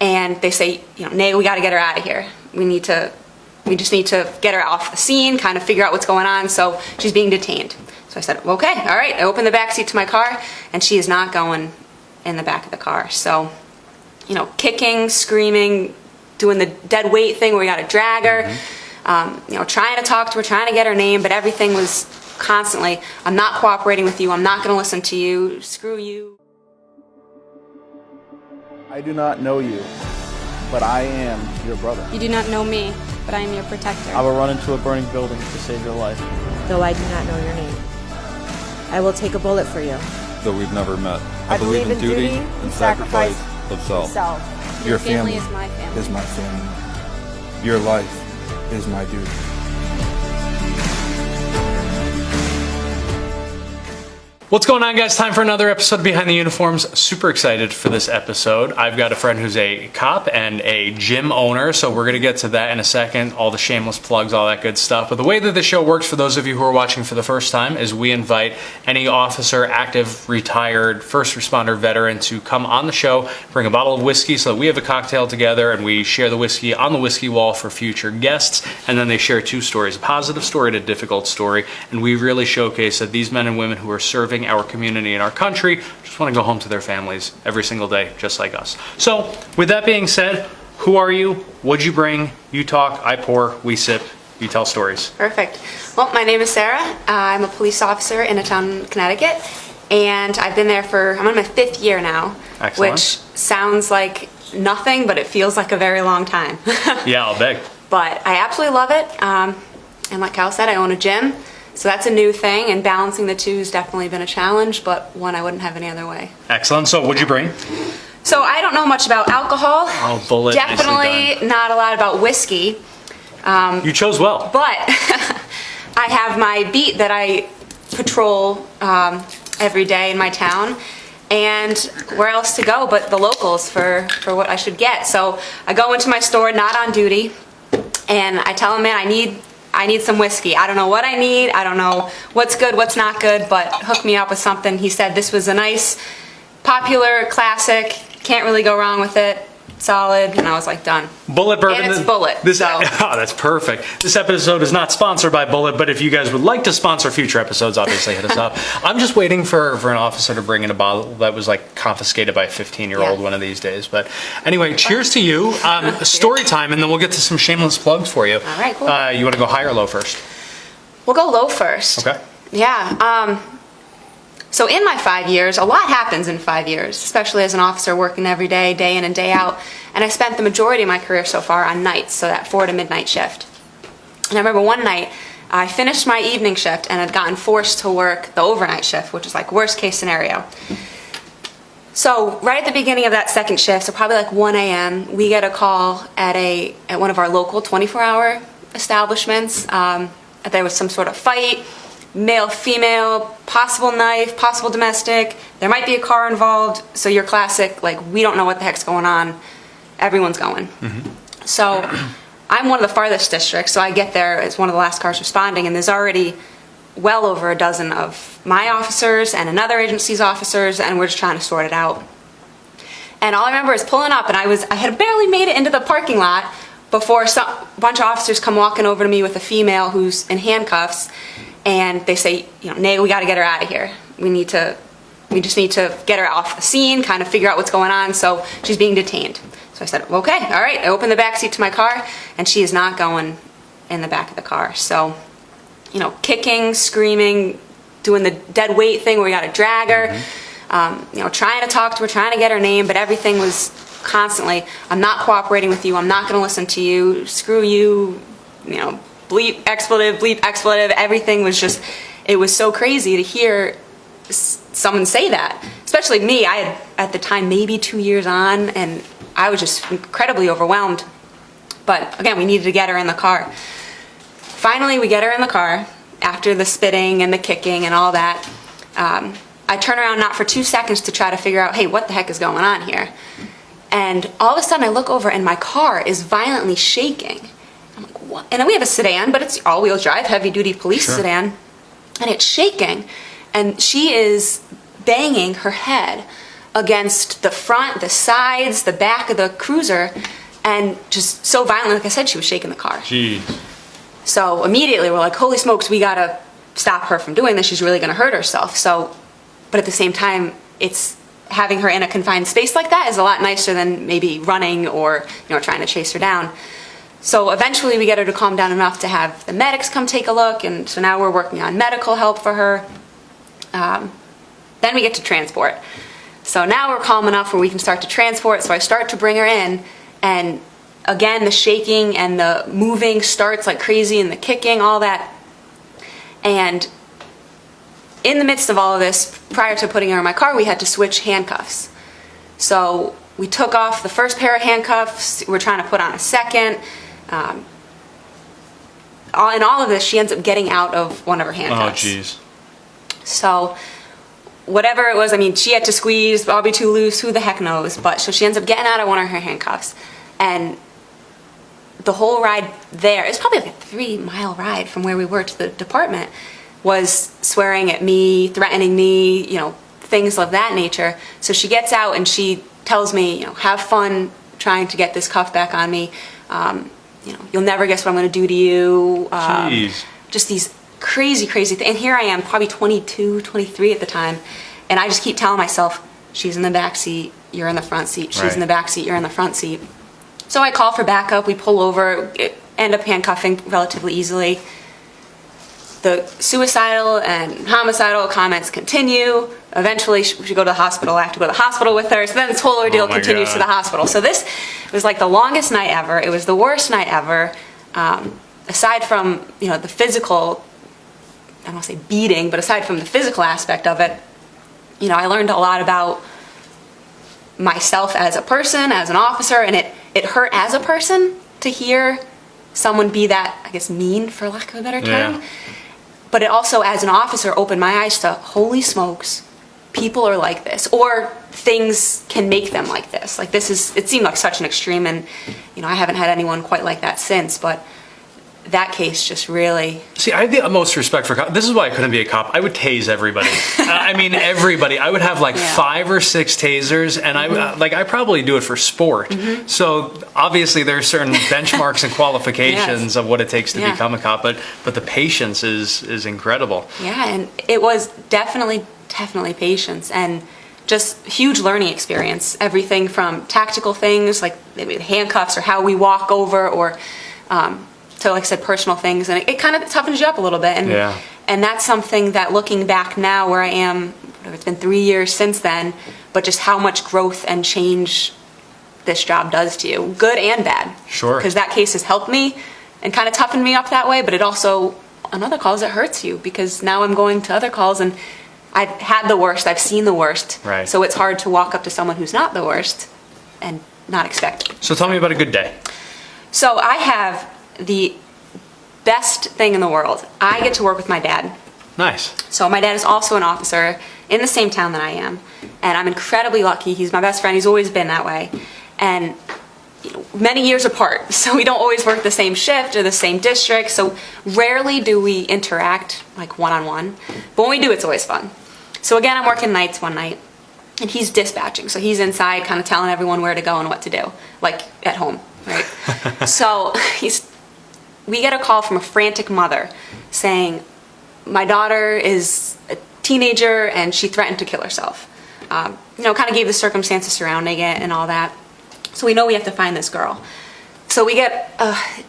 and they say, Nay, we got to get her out of here. We just need to get her off the scene, kind of figure out what's going on. So she's being detained. So I said, okay, all right. I opened the back seat to my car, and she is not going in the back of the car. So, kicking, screaming, doing the dead weight thing where we got to drag her, trying to talk to her, trying to get her name, but everything was constantly, I'm not cooperating with you. I'm not going to listen to you. Screw you. I do not know you, but I am your brother. You do not know me, but I am your protector. I will run into a burning building to save your life. Though I do not know your name, I will take a bullet for you. Though we've never met, I believe in duty and sacrifice of self. Your family is my family. Is my family. Your life is my duty. What's going on, guys? Time for another episode of Behind the Uniforms. Super excited for this episode. I've got a friend who's a cop and a gym owner, so we're going to get to that in a second, all the shameless plugs, all that good stuff. But the way that the show works, for those of you who are watching for the first time, is we invite any officer, active, retired, first responder, veteran to come on the show, bring a bottle of whiskey so that we have a cocktail together, and we share the whiskey on the whiskey wall for future guests, and then they share two stories, a positive story and a difficult story, and we really showcase that these men and women who are serving our community and our country just want to go home to their families every single day, just like us. So with that being said, who are you? What'd you bring? You talk, I pour, we sip, you tell stories. Perfect. Well, my name is Sarah. I'm a police officer in a town, Connecticut, and I've been there I'm in my 5th year now. Excellent. Which sounds like nothing, but it feels like a very long time. Yeah, I'll bet. But I absolutely love it. And like Kyle said, I own a gym. So that's a new thing, and balancing the two has definitely been a challenge, but one I wouldn't have any other way. Excellent. So what'd you bring? So I don't know much about alcohol. Oh, bullet. Definitely not a lot about whiskey. You chose well. But I have my beat that I patrol every day in my town. And where else to go but the locals for what I should get. So I go into my store, not on duty, and I tell them, man, I need some whiskey. I don't know what I need. I don't know what's good, what's not good, but hook me up with something. He said this was a nice, popular, classic. Can't really go wrong with it. Solid. And I was like, done. Bullet bourbon. And it's Bullet. Oh, that's perfect. This episode is not sponsored by Bullet, but if you guys would like to sponsor future episodes, obviously hit us up. I'm just waiting for an officer to bring in a bottle that was like confiscated by a 15-year-old one of these days. But anyway, cheers to you. Story time, and then we'll get to some shameless plugs for you. All right, cool. You want to go high or low first? We'll go low first. Okay. Yeah. So in my 5 years, a lot happens in 5 years, especially as an officer working every day, day in and day out. And I spent the majority of my career so far on nights, so that 4 to midnight shift. And I remember one night, I finished my evening shift and had gotten forced to work the overnight shift, which is like worst case scenario. So right at the beginning of that second shift, so probably like 1 a.m., we get a call at one of our local 24-hour establishments. There was some sort of fight. Male, female, possible knife, possible domestic. There might be a car involved. So your classic, like, we don't know what the heck's going on. Everyone's going. Mm-hmm. So I'm one of the farthest districts, so I get there as one of the last cars responding, and there's already well over a dozen of my officers and another agency's officers, and we're just trying to sort it out. And all I remember is pulling up, and I had barely made it into the parking lot before a bunch of officers come walking over to me with a female who's in handcuffs. And they say, Nay, we got to get her out of here. We just need to get her off the scene, kind of figure out what's going on. So she's being detained. So I said, okay, all right. I opened the back seat to my car, and she is not going in the back of the car. So, kicking, screaming, doing the dead weight thing where we got to drag her, trying to talk to her, trying to get her name, but everything was constantly, I'm not cooperating with you. I'm not going to listen to you. Screw you, bleep expletive, everything was just, it was so crazy to hear someone say that. Especially me, I had, at the time, maybe 2 years on, and I was just incredibly overwhelmed. But again, we needed to get her in the car. Finally, we get her in the car, after the spitting and the kicking and all that. I turn around not for 2 seconds to try to figure out, hey, what the heck is going on here? And all of a sudden I look over and my car is violently shaking. And then we have a sedan, but it's all-wheel drive, heavy-duty police sedan, and it's shaking. And she is banging her head against the front, the sides, the back of the cruiser, and just so violently, like I said, she was shaking the car. Jeez. So immediately we're like, holy smokes, we gotta stop her from doing this. She's really gonna hurt herself. So, but at the same time, it's having her in a confined space like that is a lot nicer than maybe running or, trying to chase her down. So eventually we get her to calm down enough to have the medics come take a look. And so now we're working on medical help for her. Then we get to transport. So now we're calm enough where we can start to transport. So I start to bring her in, and again, the shaking and the moving starts like crazy, and the kicking, all that. And in the midst of all of this, prior to putting her in my car, we had to switch handcuffs. So we took off the first pair of handcuffs. We're trying to put on a second. In all of this, she ends up getting out of one of her Oh, handcuffs. jeez. So whatever it was, I mean, she had to squeeze, probably too loose, who the heck knows. But so she ends up getting out of one of her handcuffs. And the whole ride there, it's probably like a 3-mile ride from where we were to the department, was swearing at me, threatening me, things of that nature. So she gets out and she tells me, have fun trying to get this cuff back on me. You'll never guess what I'm going to do to you. Jeez. Just these crazy, crazy things. And here I am, probably 22, 23 at the time. And I just keep telling myself, she's in the back seat, you're in the front seat. She's Right. in the back seat, you're in the front seat. So I call for backup, we pull over, end up handcuffing relatively easily. The suicidal and homicidal comments continue. Eventually, we go to the hospital. I have to go to the hospital with her. So then this whole ordeal my continues God. to the hospital. So this was like the longest night ever. It was the worst night ever. Aside from, the physical, I don't want to say beating, but aside from the physical aspect of it, I learned a lot about myself as a person, as an officer, and it hurt as a person to hear someone be that, I guess, mean, for lack of a better term. Yeah. But it also, as an officer, opened my eyes to, holy smokes, people are like this, or things can make them like this. Like it seemed like such an extreme, and, I haven't had anyone quite like that since, but that case just really... See, I have the utmost respect for cops. This is why I couldn't be a cop. I would tase everybody. I mean, everybody. I would have like Yeah. 5 or 6 tasers, and I probably do it for sport. So obviously there's certain benchmarks and qualifications Yes. of what it takes to Yeah. become a cop, but the patience is incredible. Yeah, and it was definitely patience and just huge learning experience. Everything from tactical things like maybe the handcuffs or how we walk over, or to, like I said, personal things. And it kind of toughens you up a little bit. And, Yeah. and that's something that, looking back now where I am, it's been 3 years since then, but just how much growth and change this job does to you, good and bad. Sure. Because that case has helped me and kind of toughened me up that way, but it also, on other calls, it hurts you because now I'm going to other calls and I've had the worst, I've seen the worst. Right. So it's hard to walk up to someone who's not the worst and not expect it. So tell me about a good day. So I have the best thing in the world. I get to work with my dad. Nice. So my dad is also an officer in the same town that I am, and I'm incredibly lucky. He's my best friend. He's always been that way. And many years apart, so we don't always work the same shift or the same district, so rarely do we interact like one-on-one. But when we do, it's always fun. So again, I'm working nights one night, and he's dispatching. So he's inside kind of telling everyone where to go and what to do, like at home, right? So we get a call from a frantic mother saying, my daughter is a teenager and she threatened to kill herself. Kind of gave the circumstances surrounding it and all that. So we know we have to find this girl. So we get,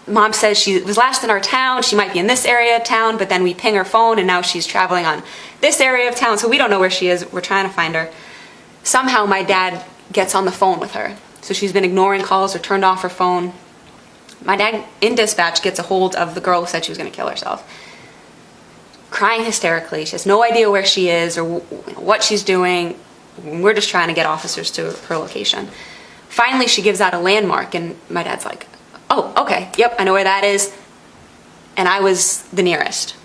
mom says she was last in our town, she might be in this area of town, but then we ping her phone and now she's traveling on this area of town, so we don't know where she is, we're trying to find her. Somehow my dad gets on the phone with her. So she's been ignoring calls or turned off her phone. My dad, in dispatch, gets a hold of the girl who said she was going to kill herself. Crying hysterically. She has no idea where she is or what she's doing. We're just trying to get officers to her location. Finally, she gives out a landmark, and my dad's like, oh, okay, yep, I know where that is. And I was the nearest.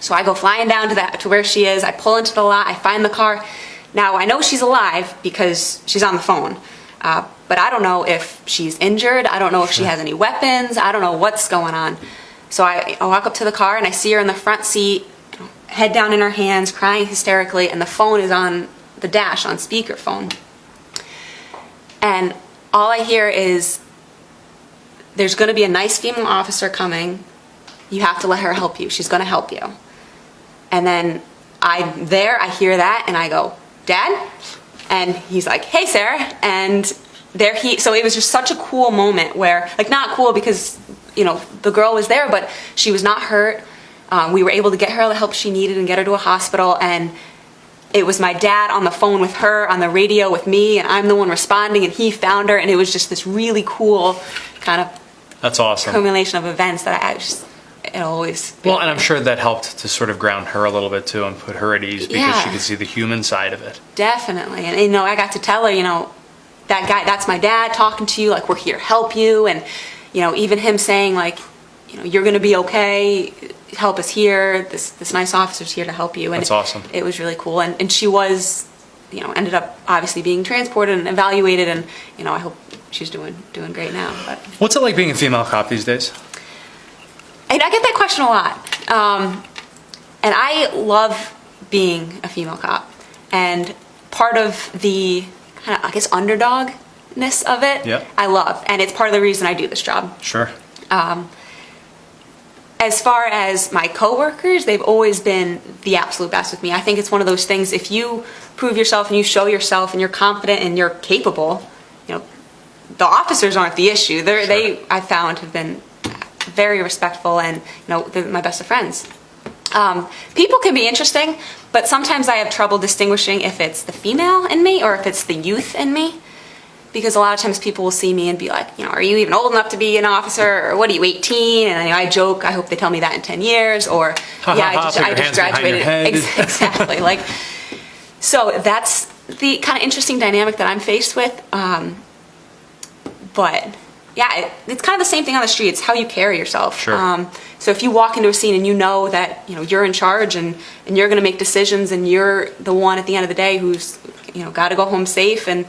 So I go flying down to where she is. I pull into the lot. I find the car. Now, I know she's alive because she's on the phone. But I don't know if she's injured. I don't know if she has any weapons. I don't know what's going on. So I walk up to the car and I see her in the front seat, head down in her hands, crying hysterically, and the phone is on the dash on speakerphone. And all I hear is, there's going to be a nice female officer coming. You have to let her help you. She's going to help you. And then I hear that, and I go, Dad? And he's like, hey, Sarah. And so it was just such a cool moment where, like, not cool because, you know, the girl was there, but she was not hurt. We were able to get her the help she needed and get her to a hospital. And it was my dad on the phone with her, on the radio with me, and I'm the one responding, and he found her. And it was just this really cool kind of That's awesome. culmination of events that it'll always be. Well, and I'm sure that helped to sort of ground her a little bit too and put her at ease because Yeah. she could see the human side of it. Definitely. And, you know, I got to tell her, you know, that guy, that's my dad talking to you, like, we're here to help you. And, you know, even him saying, like, you know, you're going to be okay, help us here, this nice officer's here to help you. And That's awesome. It was really cool. And she was, you know, ended up obviously being transported and evaluated, and, you know, I hope she's doing great now. But What's it like being a female cop these days? and I get that question a lot. And I love being a female cop. And part of the kind of, I guess, underdogness of it, Yep. I love. And it's part of the reason I do this job. Sure. As far as my coworkers, they've always been the absolute best with me. I think it's one of those things, if you prove yourself and you show yourself and you're confident and you're capable, you know, the officers aren't the issue. They, I found, have been very respectful, and, you know, they're my best of friends. People can be interesting, but sometimes I have trouble distinguishing if it's the female in me or if it's the youth in me. Because a lot of times people will see me and be like, you know, are you even old enough to be an officer? Or what are you, 18? And I joke, I hope they tell me that in 10 years. Or, yeah, I put your just hands behind your graduated. head. Exactly. Like, so that's the kind of interesting dynamic that I'm faced with. But yeah, it's kind of the same thing on the street. It's how you carry yourself. Sure. So if you walk into a scene and you know that, you know, you're in charge and you're going to make decisions and you're the one at the end of the day who's, you know, got to go home safe, and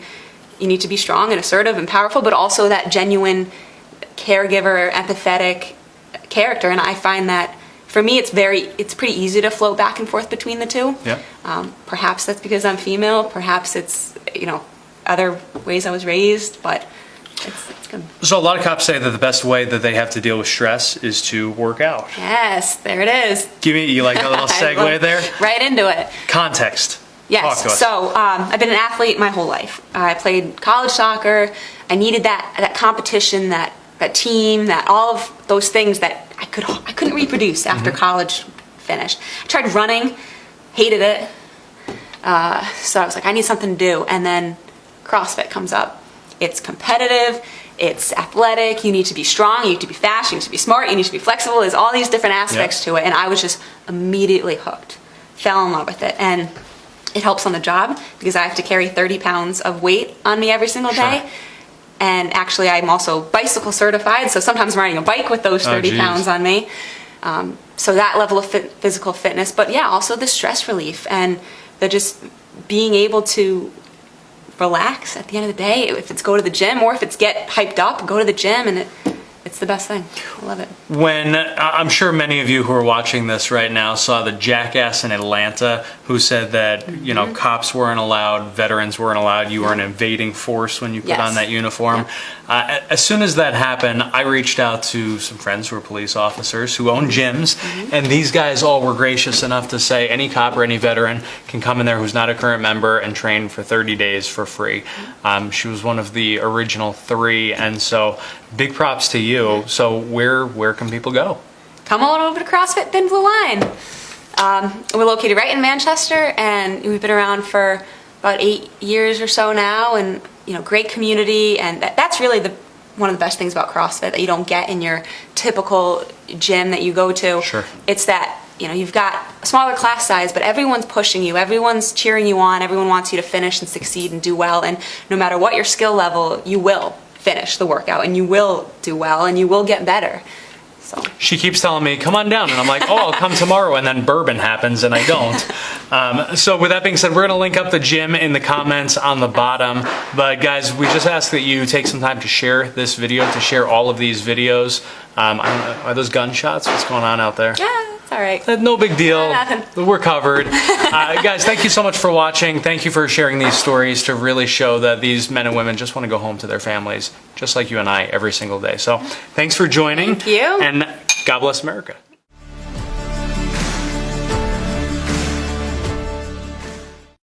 you need to be strong and assertive and powerful, but also that genuine caregiver, empathetic character. And I find that for me, it's pretty easy to float back and forth between the two. Yeah. Perhaps that's because I'm female. Perhaps it's, you know, other ways I was raised, but it's good. So a lot of cops say that the best way that they have to deal with stress is to work out. Yes, there it is. You like a little I segue love- there? Right into it. Context. Talk Yes. to us. So I've been an athlete my whole life. I played college soccer. I needed that competition, that team, that all of those things that I couldn't reproduce after college finished. I tried running, hated it. So I was like, I need something to do. And then CrossFit comes up. It's competitive. It's athletic. You need to be strong. You need to be fast. You need to be smart. You need to be flexible. There's all these different aspects to it. And I was just immediately hooked. Fell in love with it. And it helps on the job because I have to carry 30 pounds of weight on me every single day. Sure. And actually, I'm also bicycle certified, so sometimes I'm riding a bike with those 30 geez. pounds on me. So that level of physical fitness, but yeah, also the stress relief and the just being able to relax at the end of the day. If it's go to the gym, or if it's get hyped up, go to the gym, and it's the best thing. I love it. When I'm sure many of you who are watching this right now saw the jackass in Atlanta who said that, you know, cops weren't allowed, veterans weren't allowed, you were an invading force when you put Yes. on that uniform. As soon as that happened, I reached out to some friends who are police officers who own gyms, and these guys all were gracious enough to say any cop or any veteran can come in there who's not a current member and train for 30 days for free. She was one of the original 3, and so big props to you. So where can people go? Come on over to CrossFit Thin Blue Line. We're located right in Manchester, and we've been around for about 8 years or so now, and, you know, great community, and that's really one of the best things about CrossFit that you don't get in your typical gym that you go to. Sure. It's that, you know, you've got a smaller class size, but everyone's pushing you, everyone's cheering you on, everyone wants you to finish and succeed and do well, and no matter what your skill level, you will finish the workout, and you will do well, and you will get better. So. She keeps telling me, come on down. And I'm like, oh, I'll come tomorrow. And then bourbon happens and I don't. So with that being said, we're going to link up the gym in the comments on the bottom. But guys, we just ask that you take some time to share this video, to share all of these videos. I don't know, are those gunshots? What's going on out there? Yeah, it's all right. No big deal. Nothing. We're covered. Guys, thank you so much for watching. Thank you for sharing these stories to really show that these men and women just want to go home to their families, just like you and I, every single day. So thanks for joining. Thank you. And God bless America.